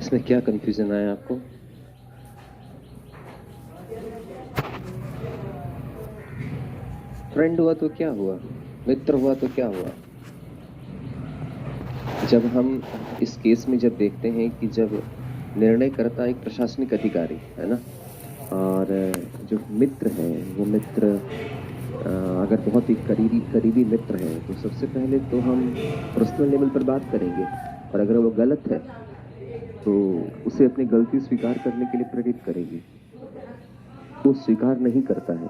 इसमें क्या कंफ्यूजन आया आपको? फ्रेंड हुआ तो क्या हुआ, मित्र हुआ तो क्या हुआ? जब हम इस केस में जब देखते हैं कि जब निर्णय करता एक प्रशासनिक अधिकारी है ना, और जो मित्र है वो मित्र अगर बहुत ही करीबी मित्र है तो सबसे पहले तो हम पर्सनल लेवल पर बात करेंगे, और अगर वो गलत है तो उसे अपनी गलती स्वीकार करने के लिए प्रेरित करेंगे। वो स्वीकार नहीं करता है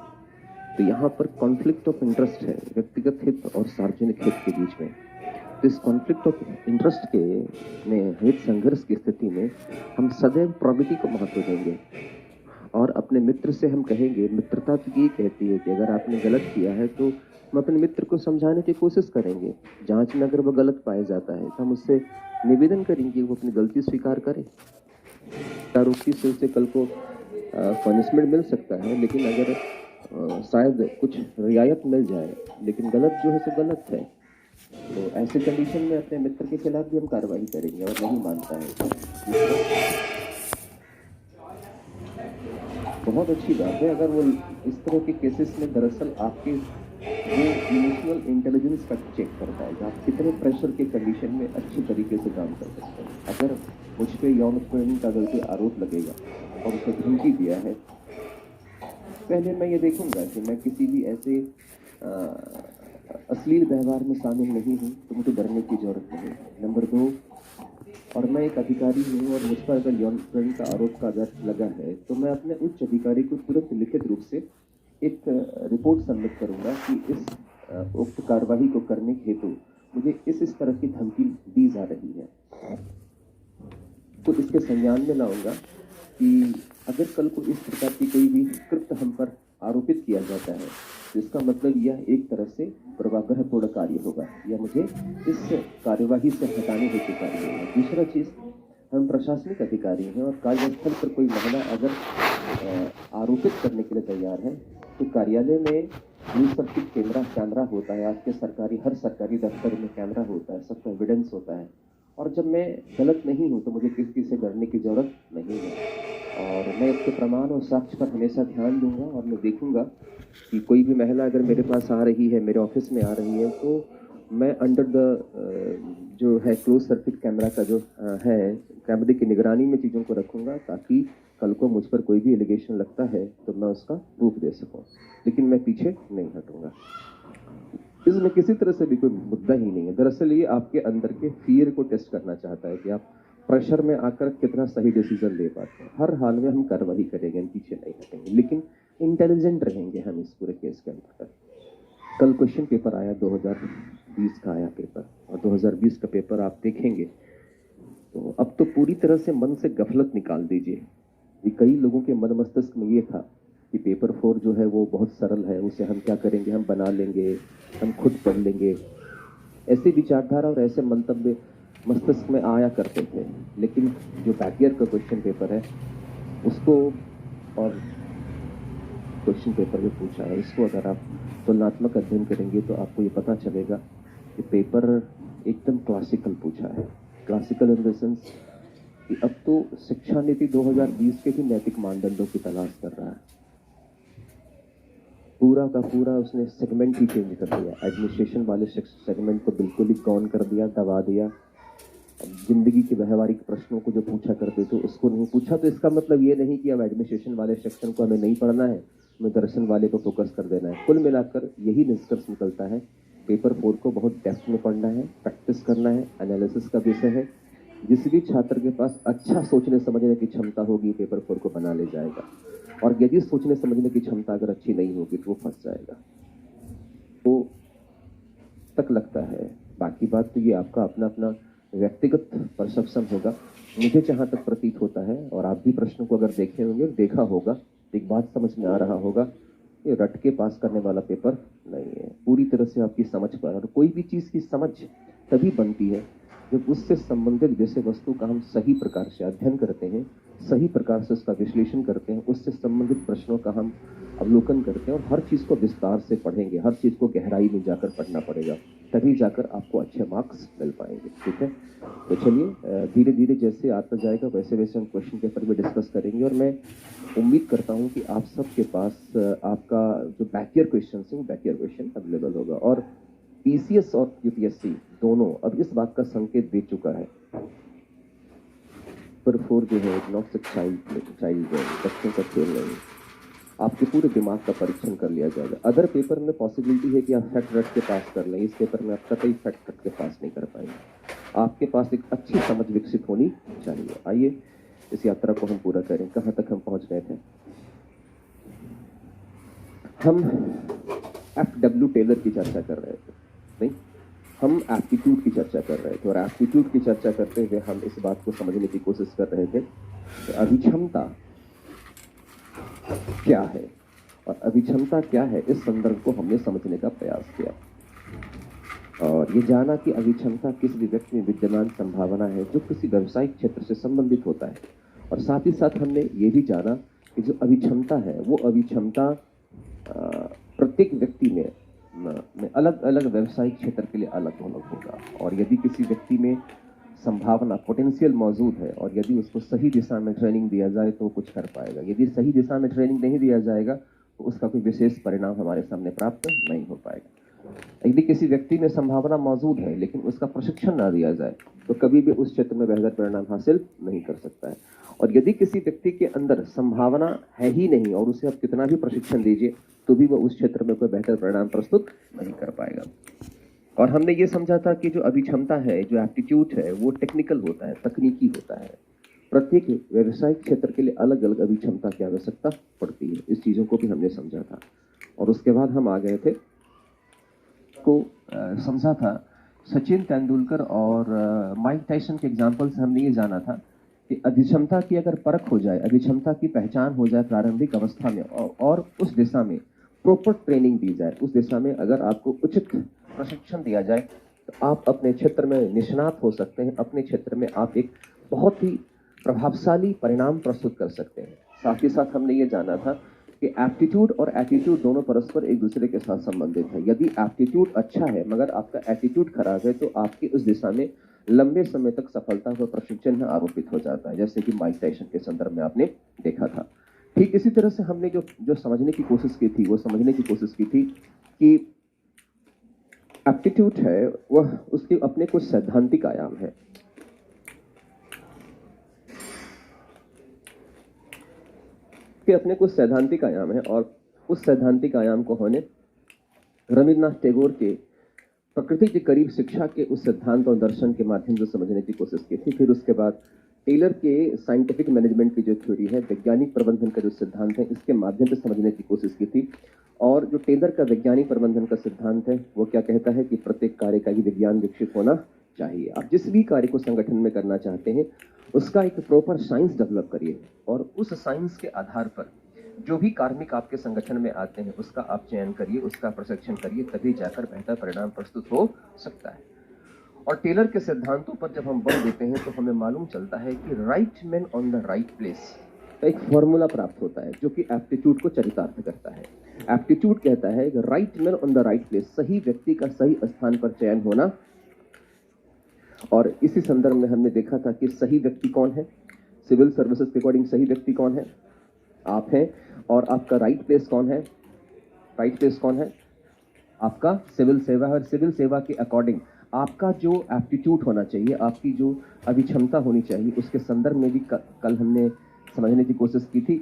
तो यहाँ पर कॉन्फ्लिक्ट ऑफ इंटरेस्ट है, व्यक्तिगत हित और सार्वजनिक हित के बीच में। तो इस कॉन्फ्लिक्ट ऑफ इंटरेस्ट के में हित संघर्ष की स्थिति में हम सदैव प्रॉबिलिटी को महत्व देंगे, और अपने मित्र से हम कहेंगे, मित्रता तो ये कहती है कि अगर आपने गलत किया है तो हम अपने मित्र को समझाने की कोशिश करेंगे। जांच में अगर वो गलत पाया जाता है तो हम उससे निवेदन करेंगे वो अपनी गलती स्वीकार करे। आरोपी से उसे कल को पनिशमेंट मिल सकता है, लेकिन अगर शायद कुछ रियायत मिल जाए, लेकिन गलत जो है सो गलत है। तो ऐसे कंडीशन में अपने मित्र के खिलाफ भी हम कार्रवाई करेंगे, और नहीं मानता है बहुत अच्छी बात है। अगर वो इस तरह के केसेस में दरअसल आपके वो इमोशनल इंटेलिजेंस का चेक करता है कि आप कितने प्रेशर के कंडीशन में अच्छी तरीके से काम कर सकते हैं। अगर मुझ पे यौन उत्पीड़न का गलती आरोप लगेगा और उसे धमकी दिया है, पहले मैं ये देखूंगा कि मैं किसी भी ऐसे अश्लील व्यवहार में शामिल नहीं हूँ तो मुझे डरने की जरूरत नहीं। नंबर 2, और मैं एक अधिकारी हूँ और मुझ पर अगर यौन उत्पीड़न का आरोप का दर्ज लगा है तो मैं अपने उच्च अधिकारी को तुरंत लिखित रूप से एक रिपोर्ट सबमिट करूंगा कि इस उक्त कार्रवाई को करने के हेतु मुझे इस तरह की धमकी दी जा रही है। तो इसके संज्ञान में लाऊंगा कि अगर कल को इस प्रकार की कोई भी कृत्य हम पर आरोपित किया जाता है तो इसका मतलब यह एक तरह से पूर्वाग्रहपूर्ण कार्य होगा, या मुझे इस कार्यवाही से हटाने हेतु कार्य होगा। दूसरा चीज, हम प्रशासनिक अधिकारी हैं और कार्यस्थल पर कोई महिला अगर आरोपित करने के लिए तैयार है तो कार्यालय में न्यूज सर्किट कैमरा होता है। आपके हर सरकारी दफ्तर में कैमरा होता है, सबका एविडेंस होता है, और जब मैं गलत नहीं हूं तो मुझे किसी से डरने की जरूरत नहीं है। और मैं इसके प्रमाण और साक्ष्य पर हमेशा ध्यान दूंगा, और मैं देखूंगा कि कोई भी महिला अगर मेरे पास आ रही है, मेरे ऑफिस में आ रही है, तो मैं अंडर द जो है क्लोज सर्किट कैमरा का जो है कैमरे की निगरानी में चीज़ों को रखूंगा, ताकि कल को मुझ पर कोई भी एलिगेशन लगता है तो मैं उसका प्रूफ दे सकूं। लेकिन मैं पीछे नहीं हटूंगा। इसमें किसी तरह से भी कोई मुद्दा ही नहीं है। दरअसल ये आपके अंदर के फियर को टेस्ट करना चाहता है कि आप प्रेशर में आकर कितना सही डिसीजन ले पाते हैं। हर हाल में हम कार्रवाई करेंगे, हम पीछे नहीं हटेंगे, लेकिन इंटेलिजेंट रहेंगे हम इस पूरे केस के अंतर्गत। कल क्वेश्चन पेपर आया, 2020 का आया पेपर, और 2020 का पेपर आप देखेंगे तो अब तो पूरी तरह से मन से गफलत निकाल दीजिए। ये कई लोगों के मन मस्तिष्क में ये था कि पेपर 4 जो है वो बहुत सरल है, उसे हम क्या करेंगे, हम बना लेंगे, हम खुद पढ़ लेंगे। ऐसे विचारधारा और ऐसे मंतव्य मस्तिष्क में आया करते थे। लेकिन जो बैकईयर का क्वेश्चन पेपर है उसको, और क्वेश्चन पेपर में पूछा है, इसको अगर आप तुलनात्मक अध्ययन करेंगे तो आपको ये पता चलेगा कि पेपर एकदम क्लासिकल पूछा है। क्लासिकल इन द सेंस कि अब तो शिक्षा नीति 2020 के भी नैतिक मानदंडों की तलाश कर रहा है। पूरा का पूरा उसने सेगमेंट ही चेंज कर दिया। एडमिनिस्ट्रेशन वाले सेगमेंट को बिल्कुल ही गौन कर दिया, दबा दिया। जिंदगी के व्यवहारिक प्रश्नों को जो पूछा करते थे उसको नहीं पूछा। तो इसका मतलब ये नहीं कि अब एडमिनिस्ट्रेशन वाले सेक्शन को हमें नहीं पढ़ना है, हमें दर्शन वाले को फोकस कर देना है। कुल मिलाकर यही निष्कर्ष निकलता है, पेपर 4 को बहुत डेप्थ में पढ़ना है, प्रैक्टिस करना है, एनालिसिस का विषय है। जिस भी छात्र के पास अच्छा सोचने समझने की क्षमता होगी पेपर 4 को बना ले जाएगा, और यदि सोचने समझने की क्षमता अगर अच्छी नहीं होगी तो वो फंस जाएगा। तो तक लगता है, बाकी बात तो ये आपका अपना अपना व्यक्तिगत परसेप्शन होगा। मुझे जहां तक प्रतीत होता है, और आप भी प्रश्न को अगर देखे होंगे, देखा होगा, एक बात समझ में आ रहा होगा, ये रट के पास करने वाला पेपर नहीं है। पूरी तरह से आपकी समझ पर, और कोई भी चीज की समझ तभी बनती है जब उससे संबंधित विषय वस्तु का हम सही प्रकार से अध्ययन करते हैं, सही प्रकार से उसका विश्लेषण करते हैं, उससे संबंधित प्रश्नों का हम अवलोकन करते हैं और हर चीज़ को विस्तार से पढ़ेंगे, हर चीज़ को गहराई में जाकर पढ़ना पड़ेगा, तभी जाकर आपको अच्छे मार्क्स मिल पाएंगे। ठीक है, तो चलिए धीरे धीरे जैसे आता जाएगा वैसे वैसे हम क्वेश्चन पेपर में डिस्कस करेंगे। और मैं उम्मीद करता हूँ कि आप सबके पास आपका जो बैकईयर क्वेश्चन है वो बैकईयर क्वेश्चन अवेलेबल होगा। और पीसीएस और यूपीएससी दोनों अब इस बात का संकेत दे चुका है, पर फोर जो है नॉट चाइल्ड बच्चों का खेल नहीं, आपके पूरे दिमाग का परीक्षण कर लिया जाएगा। अदर पेपर में पॉसिबिलिटी है कि आप फैक्ट रट के पास कर लें, इस पेपर में आप कतई फैक्ट रट के पास नहीं कर पाएंगे। आपके पास एक अच्छी समझ विकसित होनी चाहिए। आइए इस यात्रा को हम पूरा करें। कहाँ तक हम पहुंच गए थे? हम एफडब्ल्यू टेलर की चर्चा कर रहे थे, नहीं, हम एप्टीट्यूड की चर्चा कर रहे थे। और एप्टीट्यूड की चर्चा करते हुए हम इस बात को समझने की कोशिश कर रहे थे कि अभिक्षमता क्या है और अभिक्षमता क्या है, इस संदर्भ को हमने समझने का प्रयास किया और ये जाना कि अभिक्षमता किस भी व्यक्ति में विद्यमान संभावना है जो किसी व्यावसायिक क्षेत्र से संबंधित होता है। और साथ ही साथ हमने ये भी जाना कि जो अभिक्षमता है वो अभिक्षमता प्रत्येक व्यक्ति में अलग अलग व्यावसायिक क्षेत्र के लिए अलग अलग होगा। और यदि किसी व्यक्ति में संभावना पोटेंशियल मौजूद है और यदि उसको सही दिशा में ट्रेनिंग दिया जाए तो कुछ कर पाएगा, यदि सही दिशा में ट्रेनिंग नहीं दिया जाएगा तो उसका कोई विशेष परिणाम हमारे सामने प्राप्त नहीं हो पाएगा। यदि किसी व्यक्ति में संभावना मौजूद है लेकिन उसका प्रशिक्षण ना दिया जाए तो कभी भी उस क्षेत्र में बेहतर परिणाम हासिल नहीं कर सकता है। और यदि किसी व्यक्ति के अंदर संभावना है ही नहीं और उसे आप कितना भी प्रशिक्षण दीजिए तो भी वह उस क्षेत्र में कोई बेहतर परिणाम प्रस्तुत नहीं कर पाएगा। और हमने ये समझा था कि जो अभिक्षमता है, जो एप्टीट्यूड है, वो टेक्निकल होता है, तकनीकी होता है। प्रत्येक व्यावसायिक क्षेत्र के लिए अलग अलग अभिक्षमता की आवश्यकता पड़ती है। इस चीज़ों को भी हमने समझा था। और उसके बाद हम आ गए थे को समझा था सचिन तेंदुलकर और माइक टायसन के एग्जाम्पल से हमने ये जाना था कि अभिक्षमता की अगर परख हो जाए, अभिक्षमता की पहचान हो जाए प्रारंभिक अवस्था में और उस दिशा में प्रॉपर ट्रेनिंग दी जाए, उस दिशा में अगर आपको उचित प्रशिक्षण दिया जाए तो आप अपने क्षेत्र में निष्णात हो सकते हैं। अपने क्षेत्र में आप एक बहुत ही प्रभावशाली परिणाम प्रस्तुत कर सकते हैं। साथ ही साथ हमने ये जाना था कि एप्टीट्यूड और एटीट्यूड दोनों परस्पर एक दूसरे के साथ संबंधित है। यदि एप्टीट्यूड अच्छा है मगर आपका एटीट्यूड खराब है तो आपकी उस दिशा में लंबे समय तक सफलता व प्रशिक्षण आरोपित हो जाता है, जैसे कि माइक टायसन के संदर्भ में आपने देखा था। ठीक इसी तरह से हमने जो समझने की कोशिश की थी, वो समझने की कोशिश की थी कि एप्टीट्यूड है वह उसके अपने कुछ सैद्धांतिक आयाम है। के अपने कुछ सैद्धांतिक आयाम है और उस सैद्धांतिक आयाम को हमने रविन्द्रनाथ टैगोर के प्रकृति के करीब शिक्षा के उस सिद्धांत और दर्शन के माध्यम से समझने की कोशिश की थी। फिर उसके बाद टेलर के साइंटिफिक मैनेजमेंट की जो थ्योरी है, वैज्ञानिक प्रबंधन का जो सिद्धांत है, इसके माध्यम से समझने की कोशिश की थी। और जो टेलर का वैज्ञानिक प्रबंधन का सिद्धांत है वो क्या कहता है कि प्रत्येक कार्य का ही विज्ञान विकसित होना चाहिए। आप जिस भी कार्य को संगठन में करना चाहते हैं उसका एक प्रॉपर साइंस डेवलप करिए और उस साइंस के आधार पर जो भी कार्मिक आपके संगठन में आते हैं उसका आप चयन करिए, उसका प्रशिक्षण करिए, तभी जाकर बेहतर परिणाम प्रस्तुत हो सकता है। और टेलर के सिद्धांतों पर जब हम बल देते हैं तो हमें मालूम चलता है कि right man on the right place का एक फॉर्मूला प्राप्त होता है जो कि एप्टीट्यूड को चरितार्थ करता है। एप्टीट्यूड कहता है कि right man on the right place, सही व्यक्ति का सही स्थान पर चयन होना। और इसी संदर्भ में हमने देखा था कि सही व्यक्ति कौन है, सिविल सर्विसेज के अकॉर्डिंग सही व्यक्ति कौन है, आप हैं। और आपका राइट प्लेस कौन है, राइट प्लेस कौन है, आपका सिविल सेवा है। और सिविल सेवा के अकॉर्डिंग आपका जो एप्टीट्यूड होना चाहिए, आपकी जो अभिक्षमता होनी चाहिए, उसके संदर्भ में भी कल हमने समझने की कोशिश की थी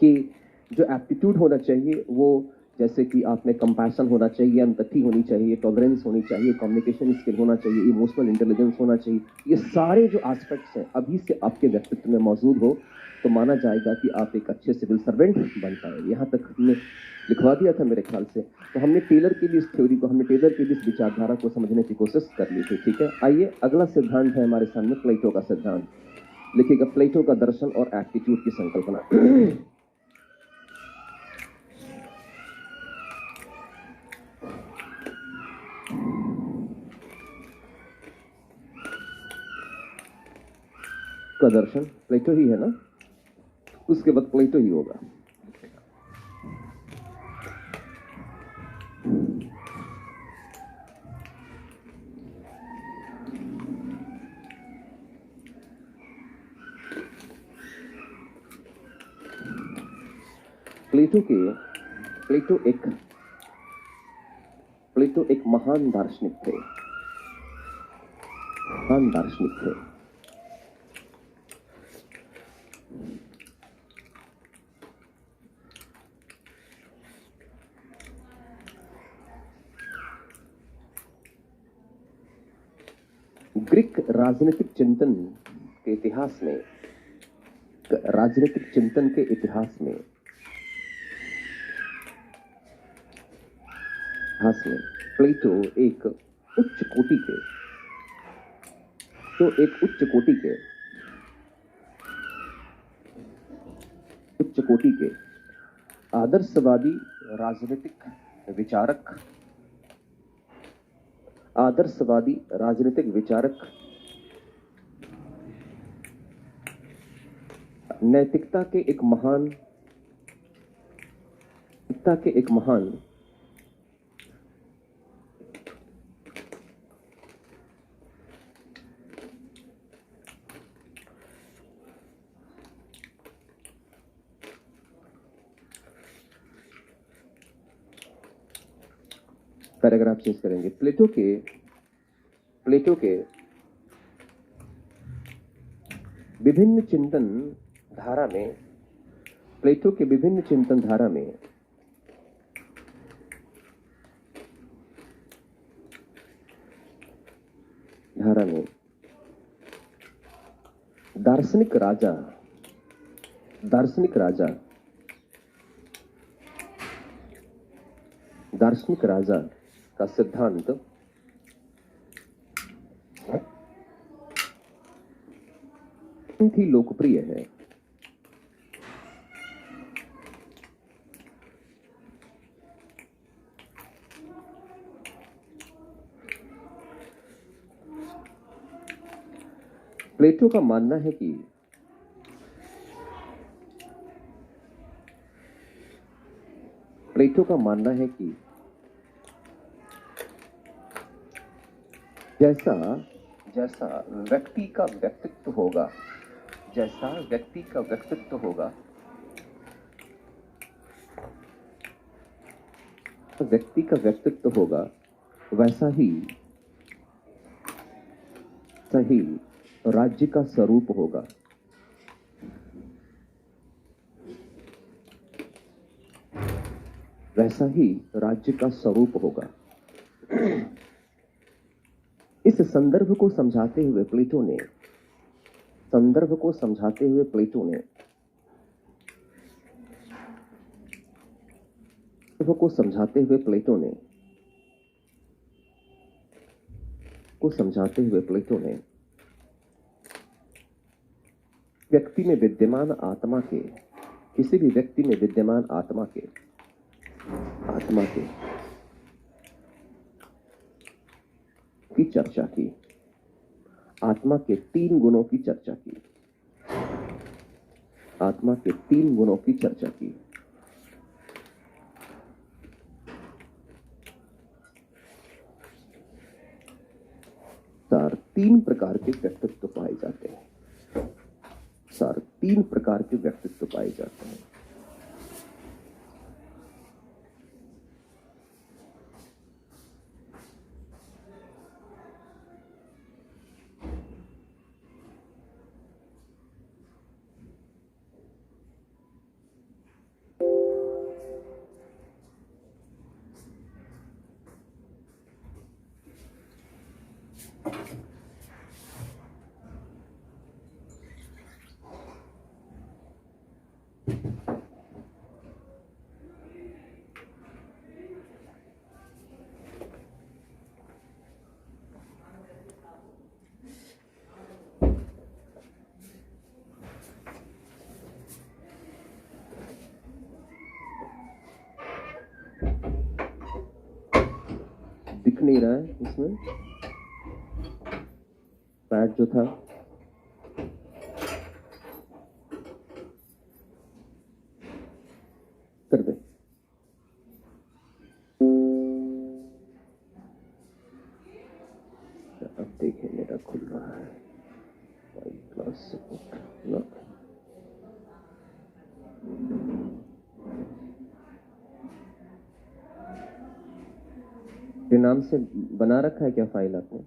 कि जो एप्टीट्यूड होना चाहिए वो जैसे कि आप में कंपैशन होना चाहिए, एम्पैथी होनी चाहिए, टॉलरेंस होनी चाहिए, कम्युनिकेशन स्किल होना चाहिए, इमोशनल इंटेलिजेंस होना चाहिए। ये सारे जो एस्पेक्ट्स हैं अभी से आपके व्यक्तित्व में मौजूद हो तो माना जाएगा कि आप एक अच्छे सिविल सर्वेंट बन पाएंगे। यहाँ तक हमने लिखवा दिया था मेरे ख्याल से। तो हमने टेलर की भी इस थ्योरी को, हमने टेलर की भी इस विचारधारा को समझने की कोशिश कर ली थी। ठीक है, आइए अगला सिद्धांत है हमारे सामने प्लेटो का सिद्धांत। लिखिएगा प्लेटो का दर्शन और एप्टीट्यूड की संकल्पना। का दर्शन प्लेटो ही है ना, उसके बाद प्लेटो ही होगा। प्लेटो एक महान दार्शनिक थे, महान दार्शनिक थे। ग्रीक राजनीतिक चिंतन के इतिहास में, राजनीतिक चिंतन के इतिहास में प्लेटो एक उच्च कोटि के आदर्शवादी राजनीतिक विचारक, नैतिकता के एक महान पैराग्राफ चेंज करेंगे। प्लेटो के विभिन्न चिंतन धारा में दार्शनिक राजा का सिद्धांत ही लोकप्रिय है। प्लेटो का मानना है कि जैसा व्यक्ति का व्यक्तित्व होगा, वैसा ही सही राज्य का स्वरूप होगा। इस संदर्भ को समझाते हुए प्लेटो ने व्यक्ति में विद्यमान आत्मा के, किसी भी व्यक्ति में विद्यमान आत्मा के की चर्चा की, आत्मा के तीन गुणों की चर्चा की। तीन प्रकार के व्यक्तित्व पाए जाते हैं। दिख नहीं रहा है इसमें पैड जो था के नाम से बना रखा है क्या फाइल आपने?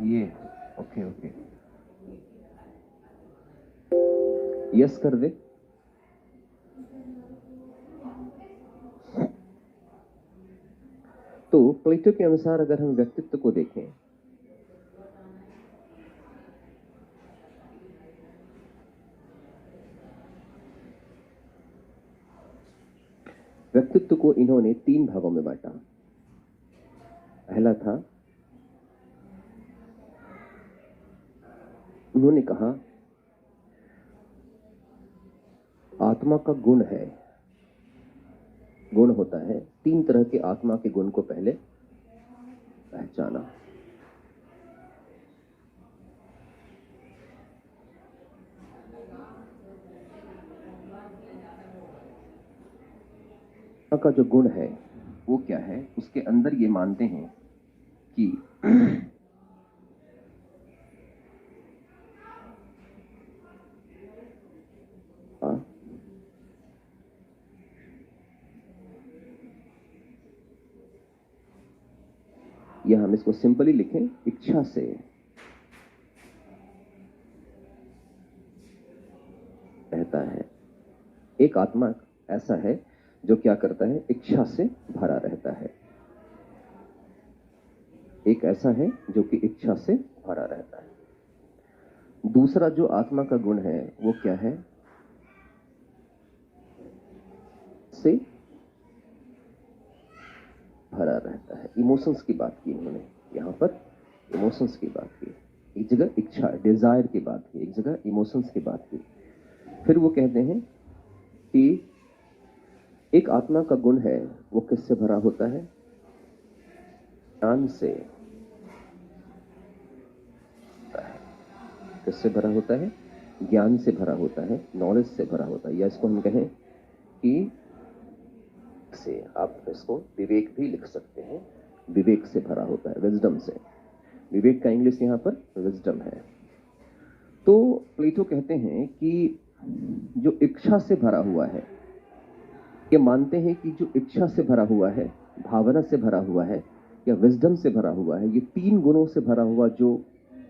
ये ओके ओके, यस कर दे। तो प्लेटो के अनुसार अगर हम व्यक्तित्व को देखें, व्यक्तित्व को इन्होंने 3 भागों में बांटा। पहला था, उन्होंने कहा आत्मा का गुण है, गुण होता है। 3 तरह के आत्मा के गुण को पहले पहचाना। का जो गुण है वो क्या है, उसके अंदर ये मानते हैं कि या हम इसको सिंपली लिखें, इच्छा से रहता है। एक आत्मा ऐसा है जो क्या करता है, इच्छा से भरा रहता है। एक ऐसा है जो कि इच्छा से भरा रहता है। दूसरा जो आत्मा का गुण है वो क्या है, से भरा रहता है। इमोशंस की बात की इन्होंने यहां पर, इमोशंस की बात की। एक जगह इच्छा, डिजायर की बात की, एक जगह इमोशंस की बात की। फिर वो कहते हैं कि एक आत्मा का गुण है वो किससे भरा होता है, ज्ञान से। किससे भरा होता है, ज्ञान से भरा होता है, नॉलेज से भरा होता है। या इसको हम कहें कि से, आप इसको विवेक भी लिख सकते हैं, विवेक से भरा होता है, विजडम से। विवेक का इंग्लिश यहां पर विजडम है। तो प्लेटो कहते हैं कि जो इच्छा से भरा हुआ है, ये मानते हैं कि जो इच्छा से भरा हुआ है, भावना से भरा हुआ है या विजडम से भरा हुआ है, ये 3 गुणों से भरा हुआ जो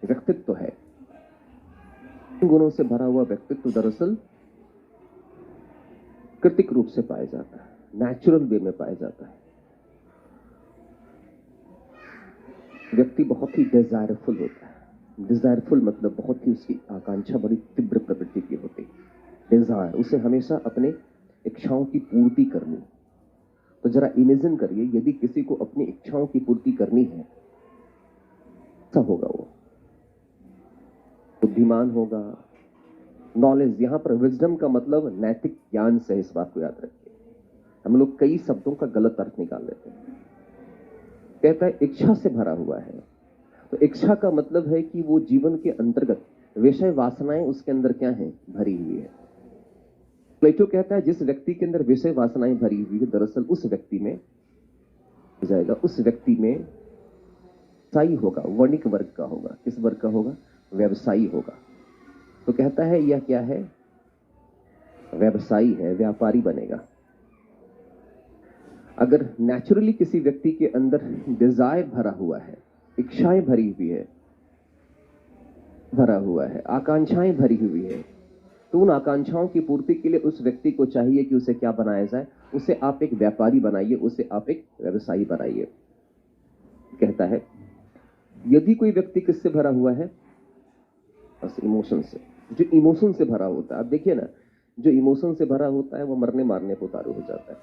व्यक्तित्व है, 3 गुणों से भरा हुआ व्यक्तित्व दरअसल कृत्रिम रूप से पाया जाता है, नेचुरल वे में पाया जाता है। व्यक्ति बहुत ही डिजायरफुल होता है। डिजायरफुल मतलब बहुत ही, उसकी आकांक्षा बड़ी तीव्र प्रवृत्ति की होती है। डिजायर, उसे हमेशा अपने इच्छाओं की पूर्ति करनी। तो जरा इमेजिन करिए, यदि किसी को अपनी इच्छाओं की पूर्ति करनी है, क्या होगा वो? बुद्धिमान होगा। नॉलेज, यहां पर विजडम का मतलब नैतिक ज्ञान से, इस बात को याद रखिए। हम लोग कई शब्दों का गलत अर्थ निकाल लेते हैं। कहता है इच्छा से भरा हुआ है, तो इच्छा का मतलब है कि वो जीवन के अंतर्गत विषय वासनाएं उसके अंदर क्या है, भरी हुई है। प्लेटो कहता है जिस व्यक्ति के अंदर विषय वासनाएं भरी हुई है, दरअसल उस व्यक्ति में जाएगा, उस व्यक्ति में व्यवसायी होगा, वणिक वर्ग का होगा। किस वर्ग का होगा, व्यवसायी होगा। तो कहता है यह क्या है, व्यवसायी है, व्यापारी बनेगा। अगर नेचुरली किसी व्यक्ति के अंदर डिजायर भरा हुआ है, इच्छाएं भरी हुई है, भरा हुआ है, आकांक्षाएं भरी हुई है, तो उन आकांक्षाओं की पूर्ति के लिए उस व्यक्ति को चाहिए कि उसे क्या बनाया जाए, उसे आप एक व्यापारी बनाइए, उसे आप एक व्यवसायी बनाइए। कहता है यदि कोई व्यक्ति किससे भरा हुआ है, बस इमोशन से। जो इमोशन से भरा होता है, आप देखिए ना, जो इमोशन से भरा होता है वो मरने मारने को उतारू हो जाता है।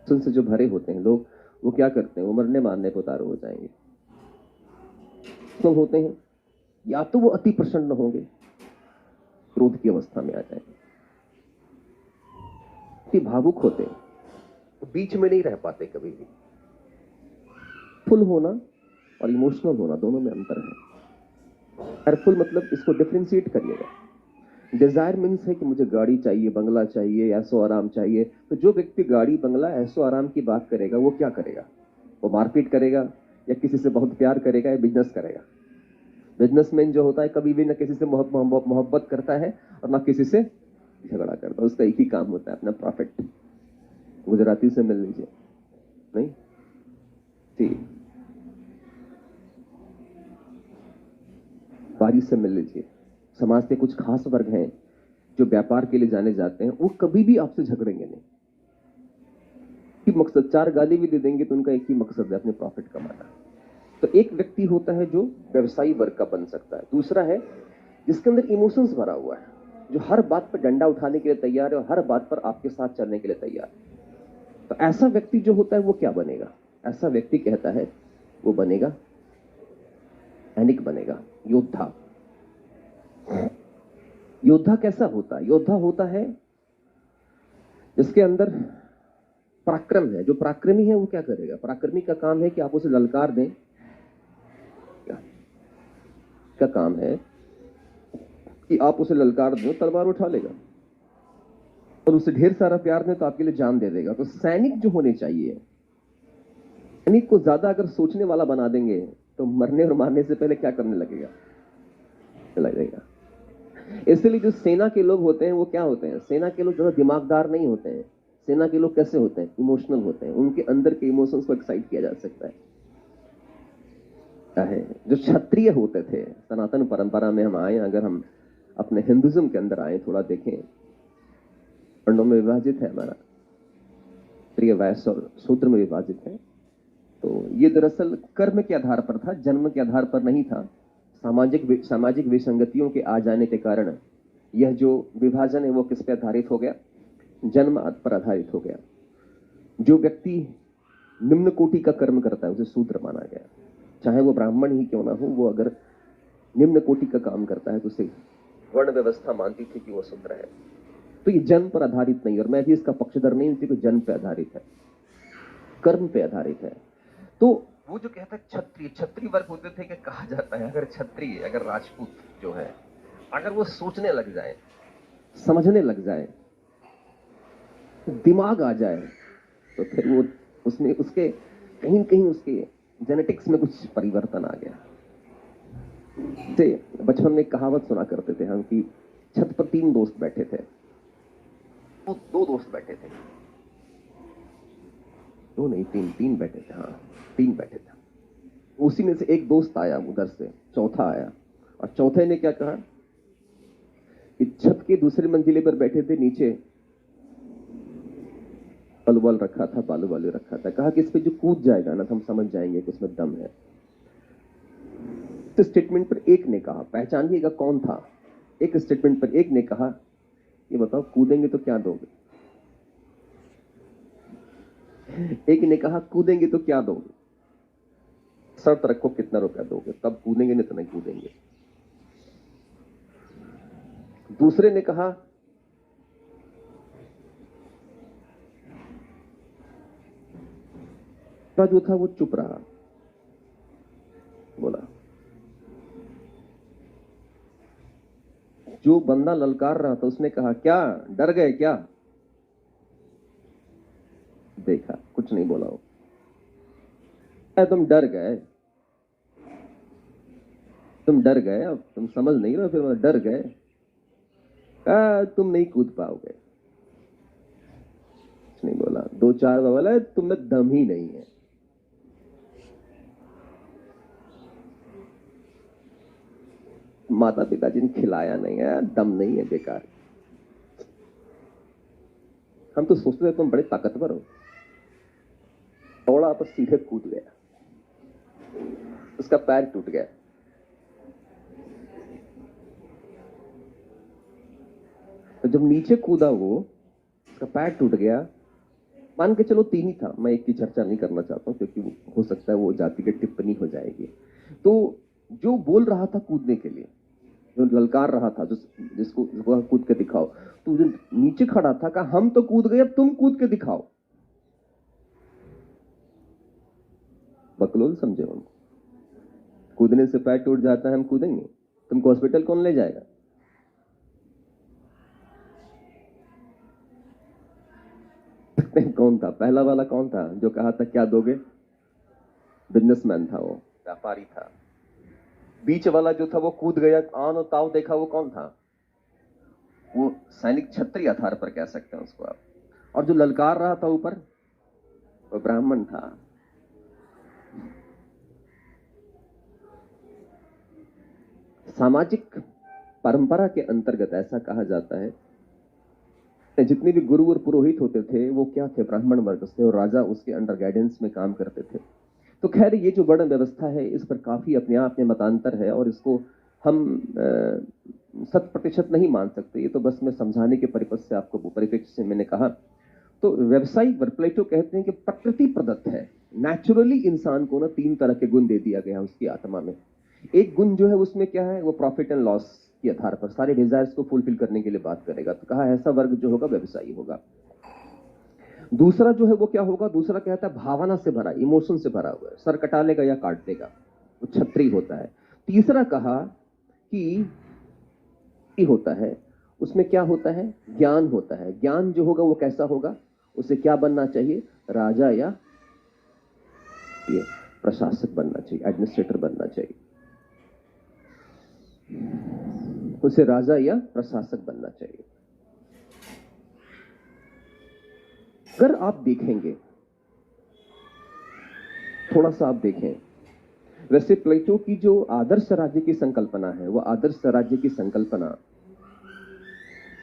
इमोशन से जो भरे होते हैं लोग, वो क्या करते हैं, वो मरने मारने को उतारू हो जाएंगे। तो होते हैं, या तो वो अति प्रसन्न होंगे, क्रोध की अवस्था में आ जाएंगे, अति भावुक होते हैं, तो बीच में नहीं रह पाते कभी भी। फुल होना और इमोशनल होना, दोनों में अंतर है। केयरफुल मतलब, इसको डिफरेंशिएट करिएगा। डिजायर मीन्स है कि मुझे गाड़ी चाहिए, बंगला चाहिए, ऐसो आराम चाहिए। तो जो व्यक्ति गाड़ी, बंगला, ऐसो आराम की बात करेगा, वो क्या करेगा, वो मारपीट करेगा या किसी से बहुत प्यार करेगा या बिजनेस करेगा। बिजनेसमैन जो होता है कभी भी ना किसी से मोहब्बत करता है और ना किसी से झगड़ा करता है। उसका एक ही काम होता है, अपना प्रॉफिट। गुजराती से मिल लीजिए, नहीं ठीक, बारिश से मिल लीजिए। समाज के कुछ खास वर्ग हैं जो व्यापार के लिए जाने जाते हैं, वो कभी भी आपसे झगड़ेंगे नहीं। कि मकसद, 4 गाली भी दे देंगे तो उनका एक ही मकसद है, अपने प्रॉफिट कमाना। तो एक व्यक्ति होता है जो व्यवसायी वर्ग का बन सकता है। दूसरा है जिसके अंदर इमोशंस भरा हुआ है, जो हर बात पर डंडा उठाने के लिए तैयार है और हर बात पर आपके साथ चलने के लिए तैयार है। तो ऐसा व्यक्ति जो होता है वो क्या बनेगा? ऐसा व्यक्ति कहता है वो बनेगा सैनिक, बनेगा योद्धा। योद्धा कैसा होता है? योद्धा होता है जिसके अंदर पराक्रम है। जो पराक्रमी है वो क्या करेगा? पराक्रमी का काम है कि आप उसे ललकार दें। का काम है कि आप उसे ललकार दें, तलवार उठा लेगा, और उसे ढेर सारा प्यार दें तो आपके लिए जान दे देगा। तो सैनिक जो होने चाहिए, सैनिक को ज्यादा अगर सोचने वाला बना देंगे तो मरने और मारने से पहले क्या करने लगेगा? इसलिए जो सेना के लोग होते हैं वो क्या होते हैं? सेना के लोग ज्यादा दिमागदार नहीं होते हैं। सेना के लोग कैसे होते हैं? इमोशनल होते हैं। उनके अंदर के इमोशंस को एक्साइट किया जा सकता है। जो क्षत्रिय होते थे सनातन परंपरा में, हम आए, अगर हम अपने हिंदुज्म के अंदर आए, थोड़ा देखें, वर्णों में विभाजित है हमारा, क्षत्रिय, वैश्य और शूद्र में विभाजित है। तो ये दरअसल कर्म के आधार पर था, जन्म के आधार पर नहीं था। सामाजिक विसंगतियों के आ जाने के कारण यह जो विभाजन है वो किस पे आधारित हो गया? जन्म पर आधारित हो गया। जो व्यक्ति निम्न कोटि का कर्म करता है उसे शूद्र माना गया, चाहे वो ब्राह्मण ही क्यों ना हो। वो अगर निम्न कोटि का काम करता है तो उसे वर्ण व्यवस्था मानती थी कि वो शूद्र है। तो ये जन्म पर आधारित नहीं, और मैं भी इसका पक्षधर नहीं हूं, क्योंकि जन्म पे आधारित है, कर्म पे आधारित है। तो वो जो कहता है क्षत्रिय, क्षत्रिय वर्ग होते थे कि कहा जाता है अगर क्षत्रिय, अगर राजपूत जो है, अगर वो सोचने लग जाए, समझने लग जाए, दिमाग आ जाए, तो फिर वो उसमें उसके कहीं कहीं उसके जेनेटिक्स में कुछ परिवर्तन आ गया। से बचपन में एक कहावत सुना करते थे हम कि छत पर 3 दोस्त बैठे थे। वो 2 दोस्त बैठे थे, 2 नहीं 3 बैठे थे, हाँ 3 बैठे थे। उसी में से एक दोस्त आया उधर से, चौथा आया, और चौथे ने क्या कहा कि छत के दूसरे मंजिले पर बैठे थे, नीचे बालू रखा था, बालू रखा था। कहा कि इस पे जो कूद जाएगा ना तो हम समझ जाएंगे कि उसमें दम है। तो स्टेटमेंट पर एक ने कहा, पहचानिएगा कौन था, एक स्टेटमेंट पर एक ने कहा, ये बताओ कूदेंगे तो क्या दोगे? एक ने कहा कूदेंगे तो क्या दोगे? शर्त रखो कितना रुपया दोगे, तब कूदेंगे, नहीं तो नहीं कूदेंगे। दूसरे ने कहा जो था वो चुप रहा, बोला। जो बंदा ललकार रहा था उसने कहा क्या डर गए क्या? देखा कुछ नहीं बोला। वो तुम डर गए, तुम डर गए, अब तुम समझ नहीं रहे, फिर डर गए, तुम नहीं कूद पाओगे। कुछ नहीं बोला। 2-4 बार बोला तुम में दम ही नहीं है। माता पिता जिन खिलाया नहीं है, दम नहीं है, बेकार। हम तो सोचते थे तुम बड़े ताकतवर हो। थोड़ा पर सीधे कूद गया, उसका पैर टूट गया। तो जब नीचे कूदा वो, उसका पैर टूट गया। मान के चलो 3 ही था, मैं एक की चर्चा नहीं करना चाहता हूं क्योंकि हो सकता है वो जाति की टिप्पणी हो जाएगी। तो जो बोल रहा था कूदने के लिए, जो ललकार रहा था, जिसको कूद के दिखाओ, तो जो नीचे खड़ा था कहा हम तो कूद गए, अब तुम कूद के दिखाओ। बकलोल समझे उनको। कूदने से पैर टूट जाता है, हम कूदेंगे? तुमको हॉस्पिटल कौन ले जाएगा? कौन था पहला वाला? कौन था जो कहा था क्या दोगे? बिजनेसमैन था, वो व्यापारी था। बीच वाला जो था वो कूद गया, आन और ताव देखा, वो कौन था? वो सैनिक, क्षत्रिय आधार पर कह सकते हैं उसको आप। और जो ललकार रहा था ऊपर वो ब्राह्मण था। सामाजिक परंपरा के अंतर्गत ऐसा कहा जाता है, जितने भी गुरु और पुरोहित होते थे वो क्या थे, ब्राह्मण वर्ग से, और राजा उसके अंडर गाइडेंस में काम करते थे। तो खैर ये जो वर्ण व्यवस्था है इस पर काफी अपने आप में मतांतर है और इसको हम 100% नहीं मान सकते। ये तो बस मैं समझाने के परिप्रेक्ष्य से आपको परिप्रेक्ष्य से मैंने कहा। तो व्यवसायिक प्लेटो कहते हैं कि प्रकृति प्रदत्त है, नेचुरली इंसान को ना 3 तरह के गुण दे दिया गया है उसकी आत्मा में। एक गुण जो है उसमें क्या है, वो प्रॉफिट एंड लॉस के आधार पर सारे डिजायर्स को फुलफिल करने के लिए बात करेगा। तो कहा ऐसा वर्ग जो होगा व्यवसायी होगा। दूसरा जो है वो क्या होगा, दूसरा कहता है भावना से भरा, इमोशन से भरा हुआ है, सर कटा लेगा या काट देगा, वो क्षत्रिय होता है। तीसरा कहा कि होता है, उसमें क्या होता है, ज्ञान होता है। ज्ञान जो होगा वो कैसा होगा, उसे क्या बनना चाहिए, राजा या ये प्रशासक बनना चाहिए, एडमिनिस्ट्रेटर बनना चाहिए, उसे राजा या प्रशासक बनना चाहिए। अगर आप देखेंगे, थोड़ा सा आप देखें, वैसे प्लेटो की जो आदर्श राज्य की संकल्पना है वो आदर्श राज्य की संकल्पना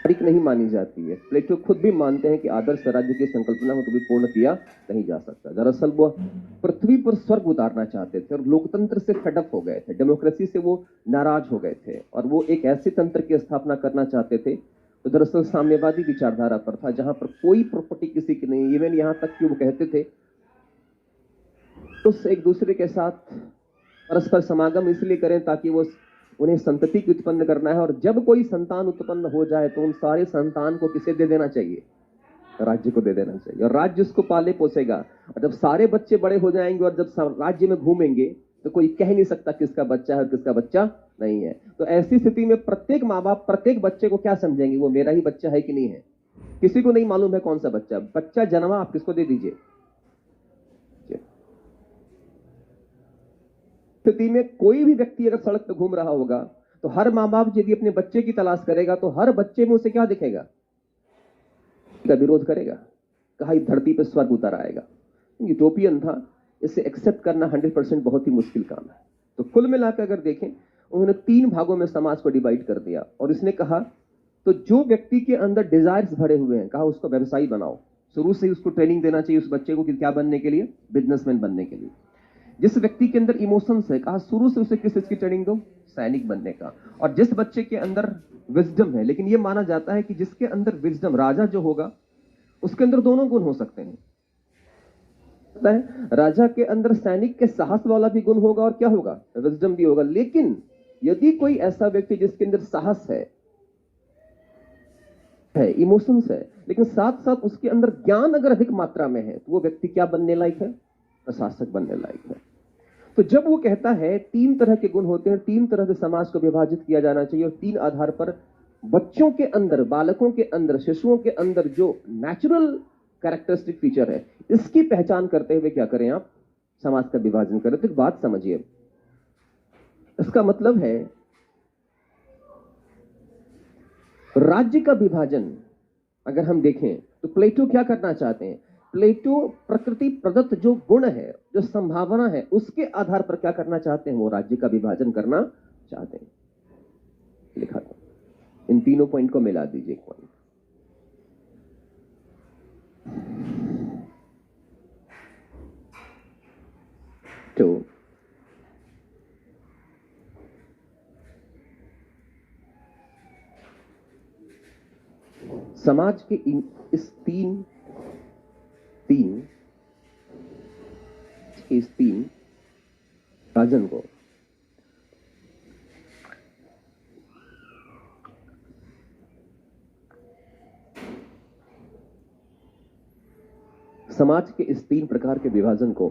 तारीख नहीं मानी जाती है। प्लेटो खुद भी मानते हैं कि आदर्श राज्य की संकल्पना को कभी पूर्ण किया नहीं जा सकता। दरअसल वो पृथ्वी पर स्वर्ग उतारना चाहते थे और लोकतंत्र से फेडअप हो गए थे, डेमोक्रेसी से वो नाराज हो गए थे और वो एक ऐसे तंत्र की स्थापना करना चाहते थे तो दरअसल साम्यवादी विचारधारा पर था, जहां पर कोई प्रॉपर्टी किसी की नहीं। इवन यहां तक कि वो कहते थे तो एक दूसरे के साथ परस्पर समागम इसलिए करें ताकि वो उन्हें संतति की उत्पन्न करना है, और जब कोई संतान उत्पन्न हो जाए तो उन सारे संतान को किसे दे देना चाहिए, राज्य को दे देना चाहिए, और राज्य उसको पाले पोसेगा। और जब सारे बच्चे बड़े हो जाएंगे और जब राज्य में घूमेंगे तो कोई कह नहीं सकता किसका बच्चा है और किसका बच्चा नहीं है। तो ऐसी स्थिति में प्रत्येक माँ बाप प्रत्येक बच्चे को क्या समझेंगे, वो मेरा ही बच्चा है कि नहीं है। किसी को नहीं मालूम है कौन सा बच्चा जन्मा, आप किसको दे दीजिए। स्थिति में कोई भी व्यक्ति अगर सड़क पर घूम रहा होगा तो हर माँ बाप यदि अपने बच्चे की तलाश करेगा तो हर बच्चे में उसे क्या दिखेगा, का विरोध करेगा, कहा धरती पर स्वर्ग उतर आएगा। यूटोपियन था, इसे एक्सेप्ट करना 100% बहुत ही मुश्किल काम है। तो कुल मिलाकर अगर देखें, उन्होंने 3 भागों में समाज को डिवाइड कर दिया और इसने कहा तो जो व्यक्ति के अंदर डिजायर्स भरे हुए हैं, कहा उसको व्यवसायी बनाओ। शुरू से ही उसको ट्रेनिंग देना चाहिए उस बच्चे को कि क्या बनने के लिए, बिजनेसमैन बनने के लिए। जिस व्यक्ति के अंदर इमोशंस है, कहा शुरू से उसे किस चीज की ट्रेनिंग दो, सैनिक बनने का। और जिस बच्चे के अंदर विजडम है, लेकिन यह माना जाता है कि जिसके अंदर विजडम, राजा जो होगा उसके अंदर दोनों गुण हो सकते हैं। राजा के अंदर सैनिक के साहस वाला भी गुण होगा और क्या होगा, विजडम भी होगा। लेकिन यदि कोई ऐसा व्यक्ति जिसके अंदर साहस है, इमोशंस है, लेकिन साथ साथ उसके अंदर ज्ञान अगर अधिक मात्रा में है तो वो व्यक्ति क्या बनने लायक है, प्रशासक बनने लायक है। तो जब वो कहता है 3 तरह के गुण होते हैं, 3 तरह से समाज को विभाजित किया जाना चाहिए और 3 आधार पर बच्चों के अंदर, बालकों के अंदर, शिशुओं के अंदर जो नेचुरल कैरेक्टरिस्टिक फीचर है, इसकी पहचान करते हुए क्या करें आप, समाज का विभाजन करें। तो एक बात समझिए, इसका मतलब है राज्य का विभाजन अगर हम देखें तो प्लेटो क्या करना चाहते हैं, प्लेटो प्रकृति प्रदत्त जो गुण है, जो संभावना है, उसके आधार पर क्या करना चाहते हैं, वो राज्य का विभाजन करना चाहते हैं। लिखा था, इन तीनों पॉइंट को मिला दीजिए एक पॉइंट। तो समाज के इस तीन राजन को समाज के इस 3 प्रकार के विभाजन को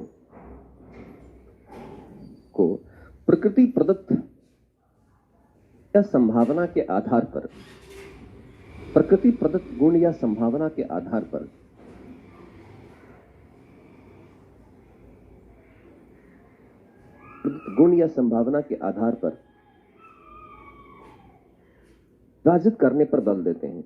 प्रकृति प्रदत्त या संभावना के आधार पर, प्रकृति प्रदत्त गुण या संभावना के आधार पर गुण या संभावना के आधार पर विभाजित करने पर बल देते हैं।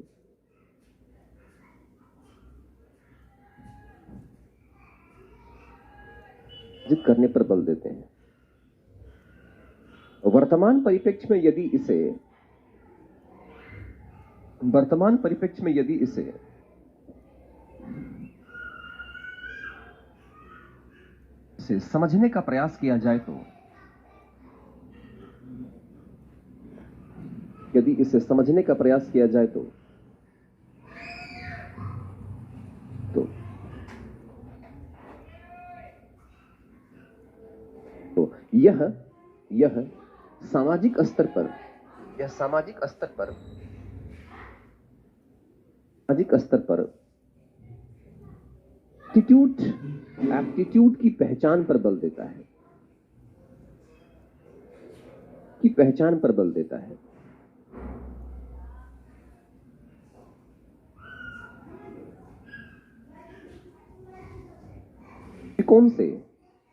अर्जित करने पर बल देते हैं। वर्तमान परिप्रेक्ष्य में यदि इसे समझने का प्रयास किया जाए तो यह सामाजिक स्तर पर एप्टीट्यूड की पहचान पर बल देता है।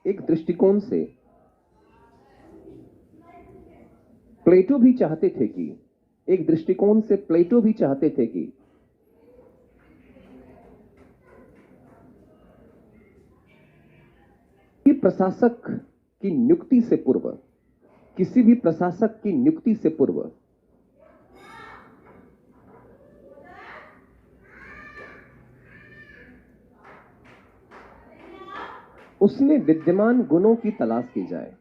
एक दृष्टिकोण से प्लेटो भी चाहते थे कि प्रशासक की नियुक्ति से पूर्व, किसी भी प्रशासक की नियुक्ति से पूर्व उसमें विद्यमान गुणों की तलाश की जाए।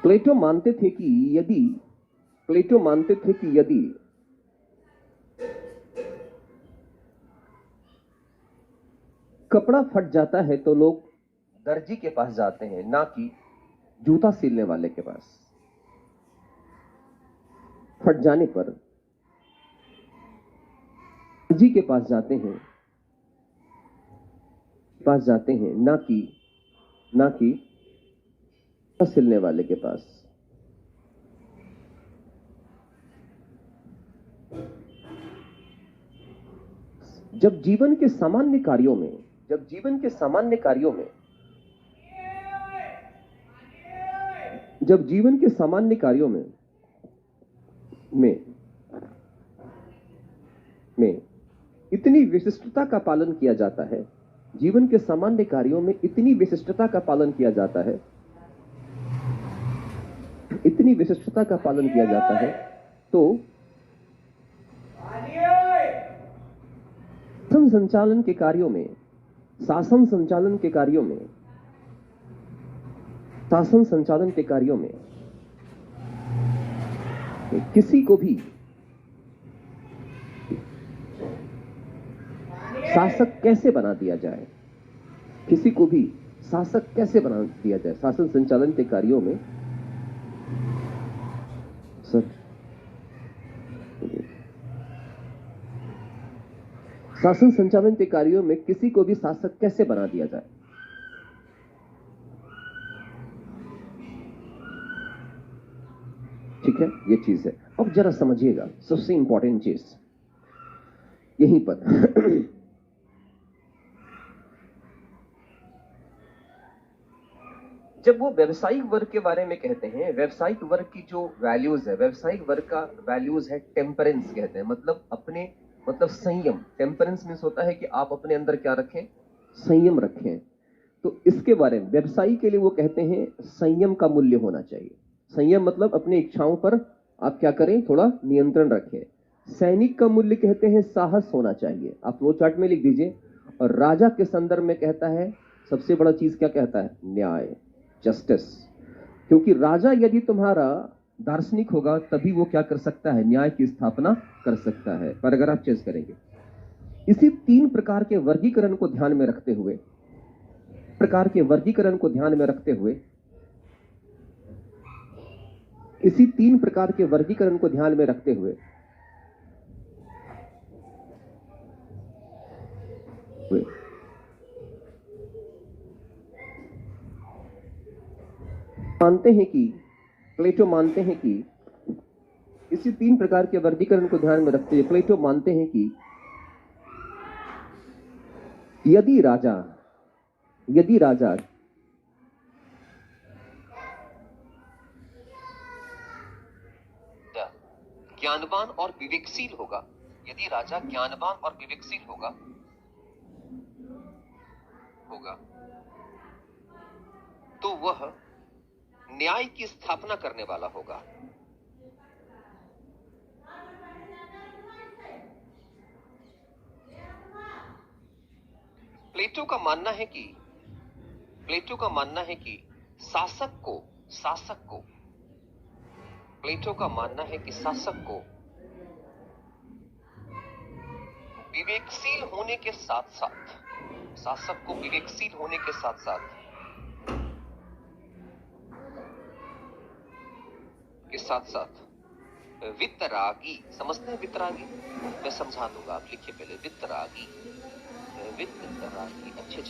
प्लेटो मानते थे कि यदि कपड़ा फट जाता है तो लोग दर्जी के पास जाते हैं, ना कि जूता सिलने वाले के पास। फट जाने पर दर्जी के पास जाते हैं, ना कि जूता सिलने वाले के पास। जब जीवन के सामान्य कार्यों में इतनी विशिष्टता का पालन किया जाता है, तो शासन संचालन के कार्यों में किसी को भी शासक कैसे बना दिया जाए, शासन संचालन के कार्यों में किसी को भी शासक कैसे बना दिया जाए। ठीक है, ये चीज है। अब जरा समझिएगा, सबसे इंपॉर्टेंट चीज यहीं पर जब वो व्यावसायिक वर्ग के बारे में कहते हैं, व्यावसायिक वर्ग की जो वैल्यूज है, व्यावसायिक वर्ग का वैल्यूज है टेम्परेंस कहते हैं, मतलब संयम। टेम्परेंस मीन्स होता है कि आप अपने अंदर क्या रखें, संयम रखें। तो इसके बारे में व्यवसायी के लिए वो कहते हैं संयम का मूल्य होना चाहिए। संयम मतलब अपनी इच्छाओं पर आप क्या करें, थोड़ा नियंत्रण रखें। सैनिक का मूल्य कहते हैं साहस होना चाहिए, आप फ्लो चार्ट में लिख दीजिए। और राजा के संदर्भ में कहता है सबसे बड़ा चीज क्या कहता है, न्याय, जस्टिस। क्योंकि राजा यदि तुम्हारा दार्शनिक होगा तभी वो क्या कर सकता है, न्याय की स्थापना कर सकता है। पर अगर आप चेंज करेंगे, इसी 3 प्रकार के वर्गीकरण को ध्यान में रखते हुए प्लेटो मानते हैं कि इसी 3 प्रकार के वर्गीकरण को ध्यान में रखते हुए प्लेटो मानते हैं कि यदि राजा ज्ञानवान और विवेकशील होगा, यदि राजा ज्ञानवान और विवेकशील होगा तो वह न्याय की स्थापना करने वाला होगा। प्लेटो का मानना है कि शासक को विवेकशील होने के साथ वितरागी, समझते हैं वितरागी? मैं समझा दूंगा, आप लिखिए पहले। वितरागी अच्छे